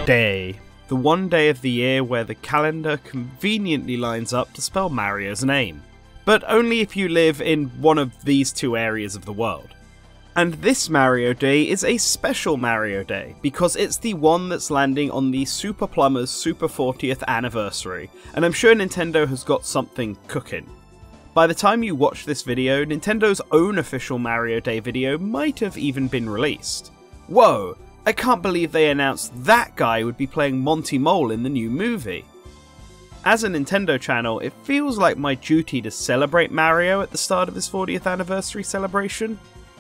Day. The one day of the year where the calendar conveniently lines up to spell Mario's name. But only if you live in one of these two areas of the world. And this Mario Day is a special Mario Day, because it's the one that's landing on the Super Plumber's Super 40th anniversary, and I'm sure Nintendo has got something cooking. By the time you watch this video, Nintendo's own official Mario Day video might have even been released. Whoa, I can't believe they announced that guy would be playing Monty Mole in the new movie. As a Nintendo channel, it feels like my duty to celebrate Mario at the start of his 40th anniversary celebration.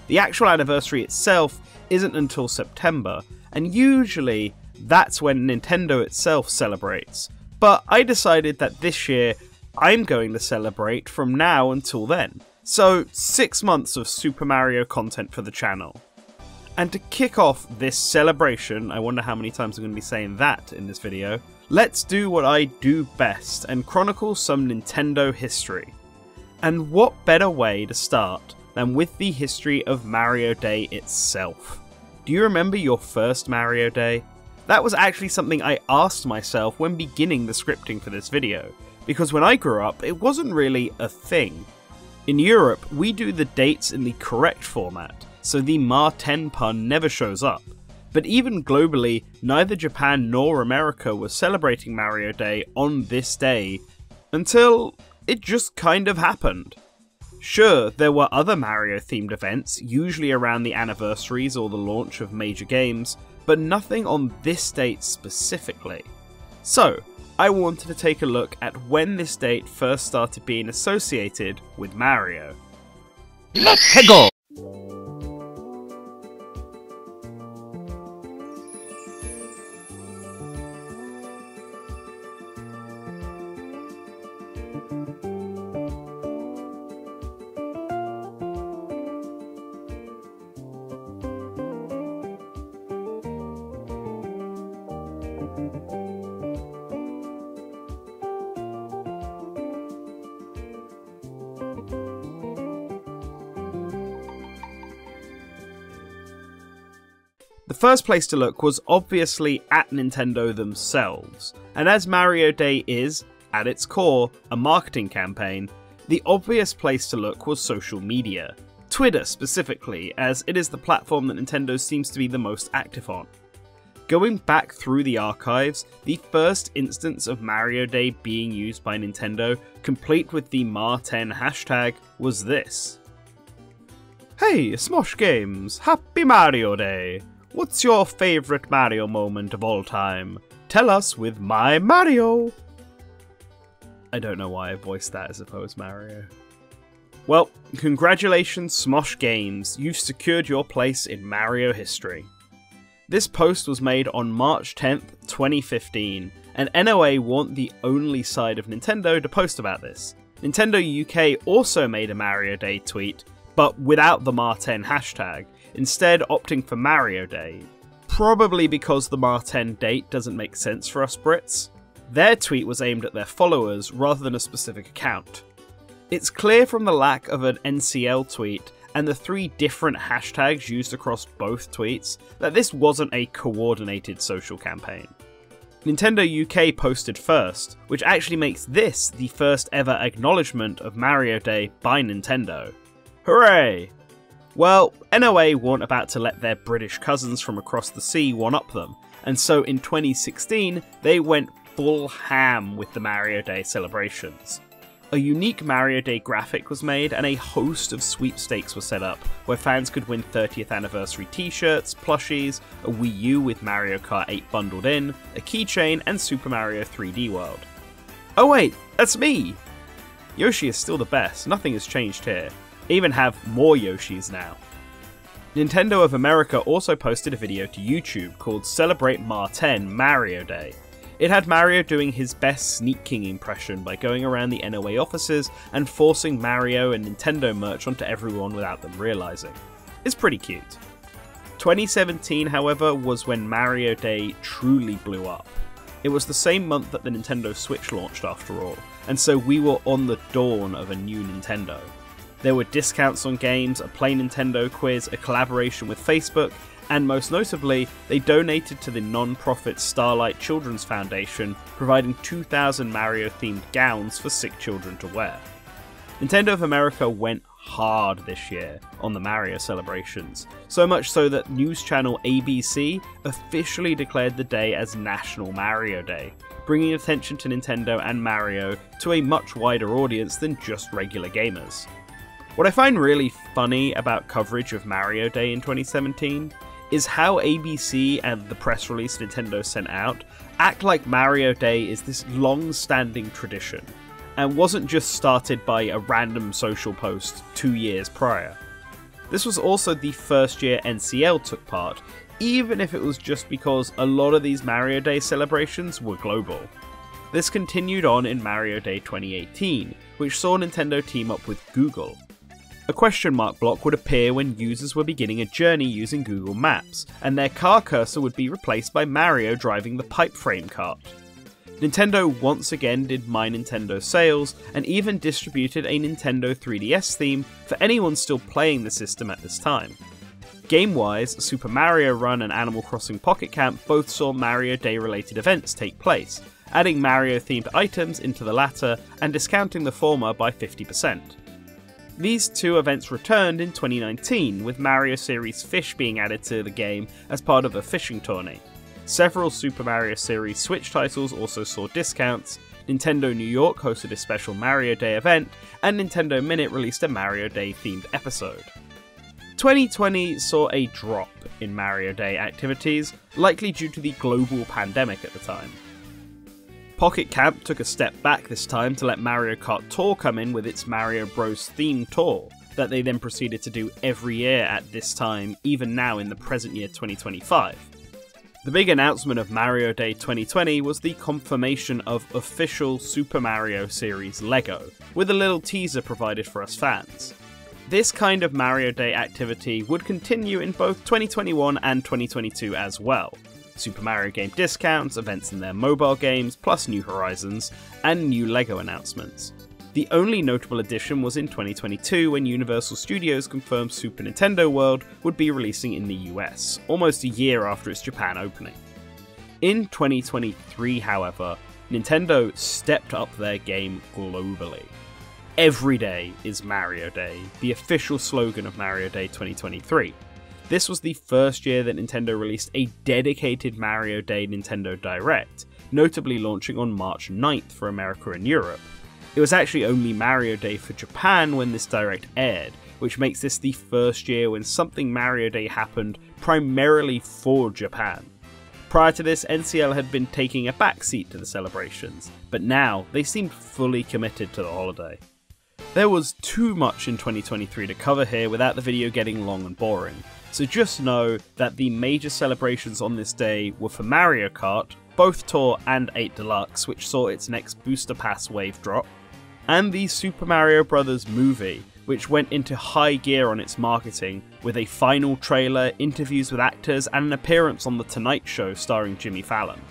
The actual anniversary itself isn't until September, and usually that's when Nintendo itself celebrates. But I decided that this year I'm going to celebrate from now until then. So 6 months of Super Mario content for the channel. And to kick off this celebration, I wonder how many times I'm going to be saying that in this video, let's do what I do best and chronicle some Nintendo history. And what better way to start than with the history of Mario Day itself. Do you remember your first Mario Day? That was actually something I asked myself when beginning the scripting for this video, because when I grew up it wasn't really a thing. In Europe we do the dates in the correct format, so the Mar10 pun never shows up. But even globally, neither Japan nor America was celebrating Mario Day on this day until it just kind of happened. Sure, there were other Mario-themed events, usually around the anniversaries or the launch of major games, but nothing on this date specifically. So, I wanted to take a look at when this date first started being associated with Mario. Let's go! The first place to look was obviously at Nintendo themselves, and as Mario Day is, at its core, a marketing campaign, the obvious place to look was social media. Twitter specifically, as it is the platform that Nintendo seems to be the most active on. Going back through the archives, the first instance of Mario Day being used by Nintendo, complete with the Mar10 hashtag, was this. Hey, Smosh Games, happy Mario Day! What's your favourite Mario moment of all time? Tell us with my Mario! I don't know why I voiced that as if I was Mario. Well, congratulations Smosh Games, you've secured your place in Mario history. This post was made on March 10th, 2015, and NOA weren't the only side of Nintendo to post about this. Nintendo UK also made a Mario Day tweet, but without the Mar10 hashtag, instead opting for Mario Day. Probably because the Mar10 date doesn't make sense for us Brits. Their tweet was aimed at their followers rather than a specific account. It's clear from the lack of an NCL tweet and the 3 different hashtags used across both tweets that this wasn't a coordinated social campaign. Nintendo UK posted first, which actually makes this the first ever acknowledgement of Mario Day by Nintendo. Hooray! Well, NOA weren't about to let their British cousins from across the sea one-up them, and so in 2016 they went full ham with the Mario Day celebrations. A unique Mario Day graphic was made and a host of sweepstakes were set up, where fans could win 30th anniversary t-shirts, plushies, a Wii U with Mario Kart 8 bundled in, a keychain, and Super Mario 3D World. Oh wait, that's me! Yoshi is still the best, nothing has changed here. They even have more Yoshis now. Nintendo of America also posted a video to YouTube called Celebrate Mar10 Mario Day. It had Mario doing his best Sneak King impression by going around the NOA offices and forcing Mario and Nintendo merch onto everyone without them realising. It's pretty cute. 2017, however, was when Mario Day truly blew up. It was the same month that the Nintendo Switch launched after all, and so we were on the dawn of a new Nintendo. There were discounts on games, a Play Nintendo quiz, a collaboration with Facebook, And most notably, they donated to the non-profit Starlight Children's Foundation, providing 2,000 Mario-themed gowns for sick children to wear. Nintendo of America went hard this year on the Mario celebrations, so much so that news channel ABC officially declared the day as National Mario Day, bringing attention to Nintendo and Mario to a much wider audience than just regular gamers. What I find really funny about coverage of Mario Day in 2017 is how ABC and the press release Nintendo sent out act like Mario Day is this long-standing tradition, and wasn't just started by a random social post 2 years prior. This was also the first year NCL took part, even if it was just because a lot of these Mario Day celebrations were global. This continued on in Mario Day 2018, which saw Nintendo team up with Google. A question mark block would appear when users were beginning a journey using Google Maps, and their car cursor would be replaced by Mario driving the pipe frame cart. Nintendo once again did My Nintendo sales, and even distributed a Nintendo 3DS theme for anyone still playing the system at this time. Game-wise, Super Mario Run and Animal Crossing Pocket Camp both saw Mario Day related events take place, adding Mario themed items into the latter and discounting the former by 50%. These two events returned in 2019, with Mario Series Fish being added to the game as part of a fishing tourney. Several Super Mario Series Switch titles also saw discounts, Nintendo New York hosted a special Mario Day event, and Nintendo Minute released a Mario Day themed episode. 2020 saw a drop in Mario Day activities, likely due to the global pandemic at the time. Pocket Camp took a step back this time to let Mario Kart Tour come in with its Mario Bros themed tour, that they then proceeded to do every year at this time, even now in the present year 2025. The big announcement of Mario Day 2020 was the confirmation of official Super Mario series LEGO, with a little teaser provided for us fans. This kind of Mario Day activity would continue in both 2021 and 2022 as well. Super Mario game discounts, events in their mobile games, plus New Horizons, and new LEGO announcements. The only notable addition was in 2022 when Universal Studios confirmed Super Nintendo World would be releasing in the US, almost a year after its Japan opening. In 2023, however, Nintendo stepped up their game globally. Every day is Mario Day, the official slogan of Mario Day 2023. This was the first year that Nintendo released a dedicated Mario Day Nintendo Direct, notably launching on March 9th for America and Europe. It was actually only Mario Day for Japan when this Direct aired, which makes this the first year when something Mario Day happened primarily for Japan. Prior to this, NCL had been taking a backseat to the celebrations, but now they seemed fully committed to the holiday. There was too much in 2023 to cover here without the video getting long and boring, so just know that the major celebrations on this day were for Mario Kart, both Tour and 8 Deluxe, which saw its next Booster Pass wave drop, and the Super Mario Bros. Movie, which went into high gear on its marketing, with a final trailer, interviews with actors, and an appearance on The Tonight Show starring Jimmy Fallon.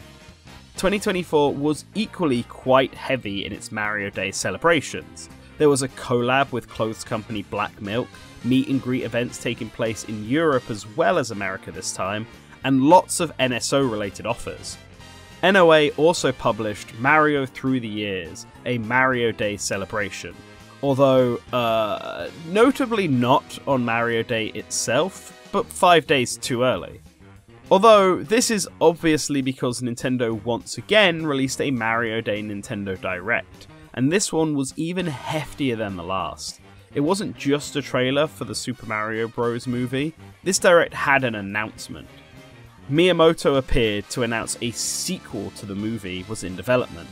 2024 was equally quite heavy in its Mario Day celebrations. There was a collab with clothes company Black Milk, meet and greet events taking place in Europe as well as America this time, and lots of NSO related offers. NOA also published Mario Through the Years, a Mario Day celebration, although notably not on Mario Day itself, but 5 days too early. Although this is obviously because Nintendo once again released a Mario Day Nintendo Direct, and this one was even heftier than the last. It wasn't just a trailer for the Super Mario Bros. Movie, this Direct had an announcement. Miyamoto appeared to announce a sequel to the movie was in development.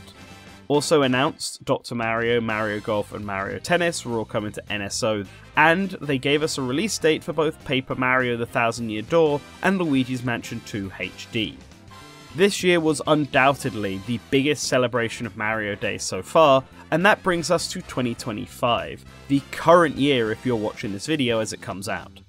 Also announced, Dr. Mario, Mario Golf and Mario Tennis were all coming to NSO, and they gave us a release date for both Paper Mario The Thousand Year Door and Luigi's Mansion 2 HD. This year was undoubtedly the biggest celebration of Mario Day so far, and that brings us to 2025, the current year if you're watching this video as it comes out.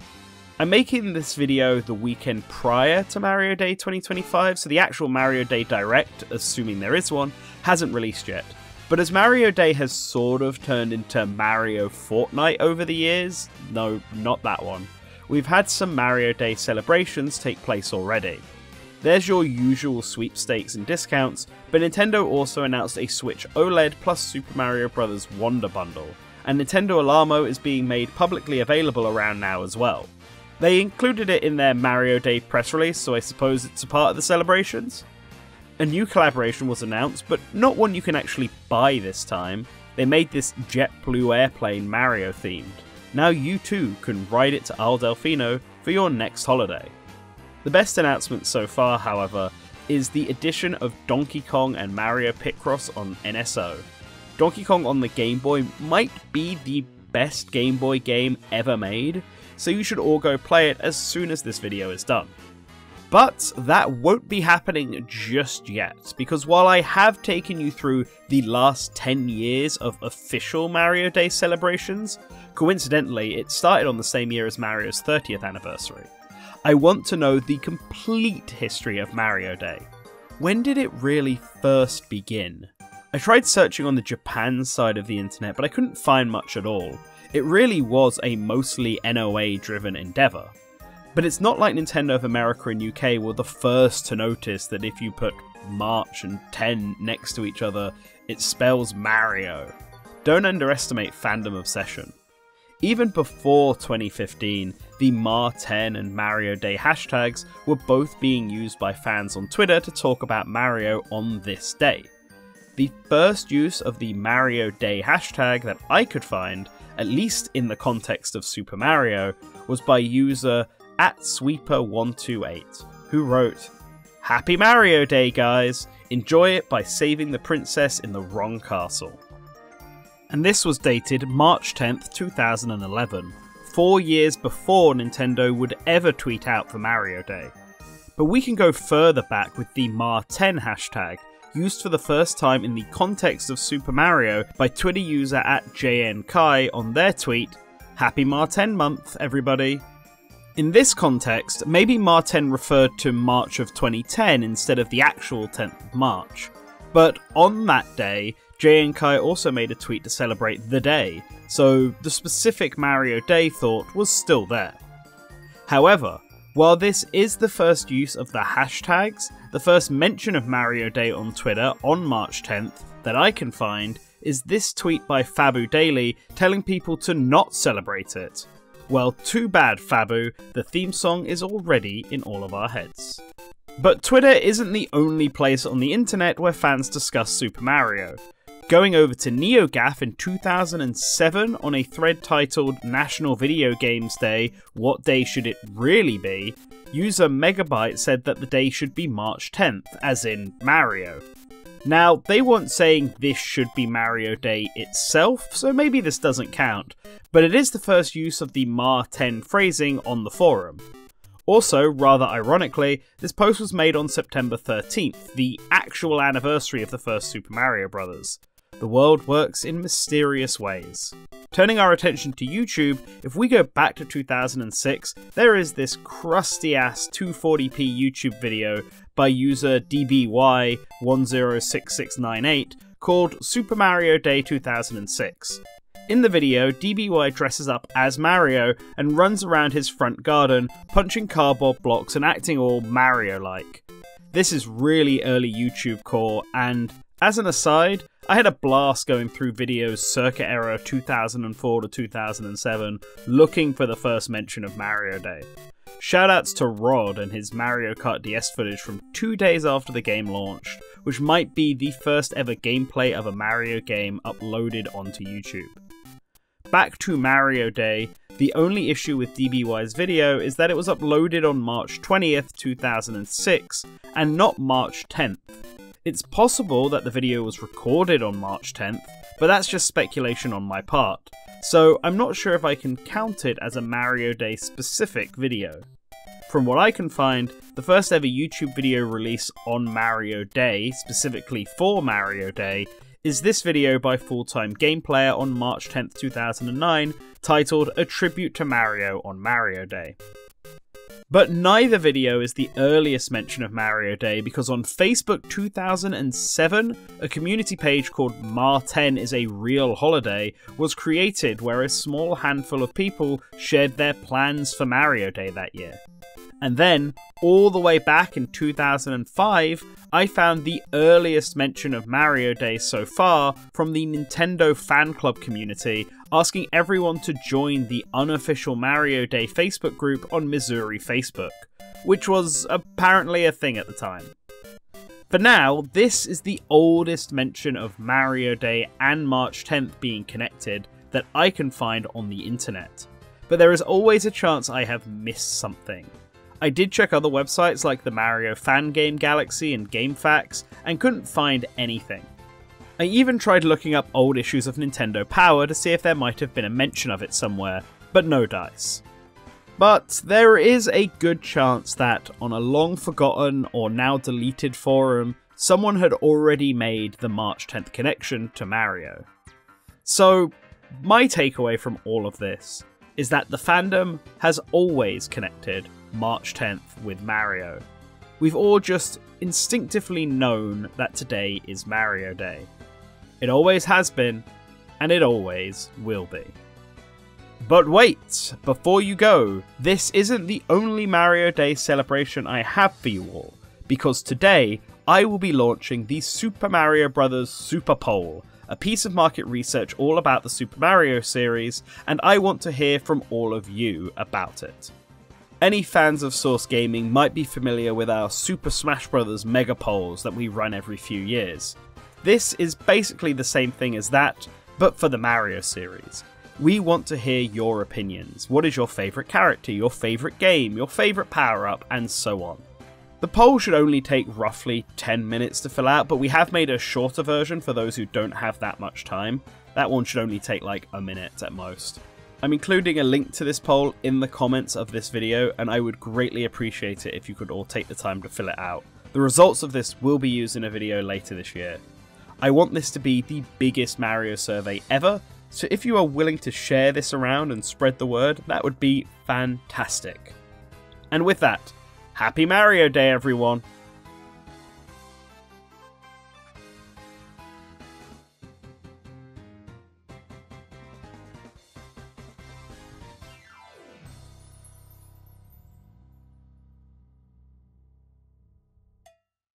I'm making this video the weekend prior to Mario Day 2025, so the actual Mario Day Direct, assuming there is one, hasn't released yet. But as Mario Day has sort of turned into Mario Fortnite over the years, no, not that one, we've had some Mario Day celebrations take place already. There's your usual sweepstakes and discounts, but Nintendo also announced a Switch OLED plus Super Mario Bros. Wonder Bundle, and Nintendo Alamo is being made publicly available around now as well. They included it in their Mario Day press release, so I suppose it's a part of the celebrations. A new collaboration was announced, but not one you can actually buy this time. They made this JetBlue airplane Mario themed. Now you too can ride it to Isle Delfino for your next holiday. The best announcement so far, however, is the addition of Donkey Kong and Mario Picross on NSO. Donkey Kong on the Game Boy might be the best Game Boy game ever made, so you should all go play it as soon as this video is done. But that won't be happening just yet, because while I have taken you through the last 10 years of official Mario Day celebrations, coincidentally it started on the same year as Mario's 30th anniversary, I want to know the complete history of Mario Day. When did it really first begin? I tried searching on the Japan side of the internet, but I couldn't find much at all. It really was a mostly NOA driven endeavour. But it's not like Nintendo of America and UK were the first to notice that if you put March and 10 next to each other, it spells Mario. Don't underestimate fandom obsession. Even before 2015, the Mar10 and Mario Day hashtags were both being used by fans on Twitter to talk about Mario on this day. The first use of the Mario Day hashtag that I could find, at least in the context of Super Mario, was by user @Sweeper128, who wrote, "Happy Mario Day, guys! Enjoy it by saving the princess in the wrong castle." And this was dated March 10th, 2011, 4 years before Nintendo would ever tweet out for Mario Day. But we can go further back with the Mar10 hashtag, used for the first time in the context of Super Mario by Twitter user @JNKai on their tweet, "Happy Mar10 month, everybody." In this context, maybe Mar10 referred to March of 2010 instead of the actual 10th of March. But on that day, JNKai also made a tweet to celebrate the day, so the specific Mario Day thought was still there. However, while this is the first use of the hashtags, the first mention of Mario Day on Twitter on March 10th that I can find is this tweet by Fabu Daily telling people to not celebrate it. Well, too bad, Fabu, the theme song is already in all of our heads. But Twitter isn't the only place on the internet where fans discuss Super Mario. Going over to NeoGaf in 2007 on a thread titled National Video Games Day, what day should it really be? User Megabyte said that the day should be March 10th, as in Mario. Now, they weren't saying this should be Mario Day itself, so maybe this doesn't count, but it is the first use of the Mar10 phrasing on the forum. Also, rather ironically, this post was made on September 13th, the actual anniversary of the first Super Mario Bros. The world works in mysterious ways. Turning our attention to YouTube, if we go back to 2006, there is this crusty-ass 240p YouTube video by user DBY106698 called Super Mario Day 2006. In the video, DBY dresses up as Mario and runs around his front garden, punching cardboard blocks and acting all Mario-like. This is really early YouTube core, and as an aside, I had a blast going through videos circa era 2004 to 2007 looking for the first mention of Mario Day. Shoutouts to Rod and his Mario Kart DS footage from 2 days after the game launched, which might be the first ever gameplay of a Mario game uploaded onto YouTube. Back to Mario Day, the only issue with DBY's video is that it was uploaded on March 20th, 2006, and not March 10th. It's possible that the video was recorded on March 10th, but that's just speculation on my part, so I'm not sure if I can count it as a Mario Day specific video. From what I can find, the first ever YouTube video release on Mario Day, specifically for Mario Day, is this video by Full-Time Game Player on March 10th, 2009, titled A Tribute to Mario on Mario Day. But neither video is the earliest mention of Mario Day, because on Facebook 2007, a community page called Mar10 is a real holiday was created where a small handful of people shared their plans for Mario Day that year. And then, all the way back in 2005, I found the earliest mention of Mario Day so far from the Nintendo fan club community, asking everyone to join the unofficial Mario Day Facebook group on Missouri Facebook, which was apparently a thing at the time. For now, this is the oldest mention of Mario Day and March 10th being connected that I can find on the internet, but there is always a chance I have missed something. I did check other websites like the Mario Fan Game Galaxy and GameFAQs and couldn't find anything. I even tried looking up old issues of Nintendo Power to see if there might have been a mention of it somewhere, but no dice. But there is a good chance that, on a long forgotten or now deleted forum, someone had already made the March 10th connection to Mario. So, my takeaway from all of this is that the fandom has always connected March 10th with Mario. We've all just instinctively known that today is Mario Day. It always has been, and it always will be. But wait, before you go, this isn't the only Mario Day celebration I have for you all, because today I will be launching the Super Mario Bros. Super Poll, a piece of market research all about the Super Mario series, and I want to hear from all of you about it. Any fans of Source Gaming might be familiar with our Super Smash Bros. Mega Polls that we run every few years. This is basically the same thing as that, but for the Mario series. We want to hear your opinions. What is your favourite character, your favourite game, your favourite power-up, and so on. The poll should only take roughly 10 minutes to fill out, but we have made a shorter version for those who don't have that much time. That one should only take like a minute at most. I'm including a link to this poll in the comments of this video, and I would greatly appreciate it if you could all take the time to fill it out. The results of this will be used in a video later this year. I want this to be the biggest Mario survey ever, so if you are willing to share this around and spread the word, that would be fantastic. And with that, Happy Mario Day everyone!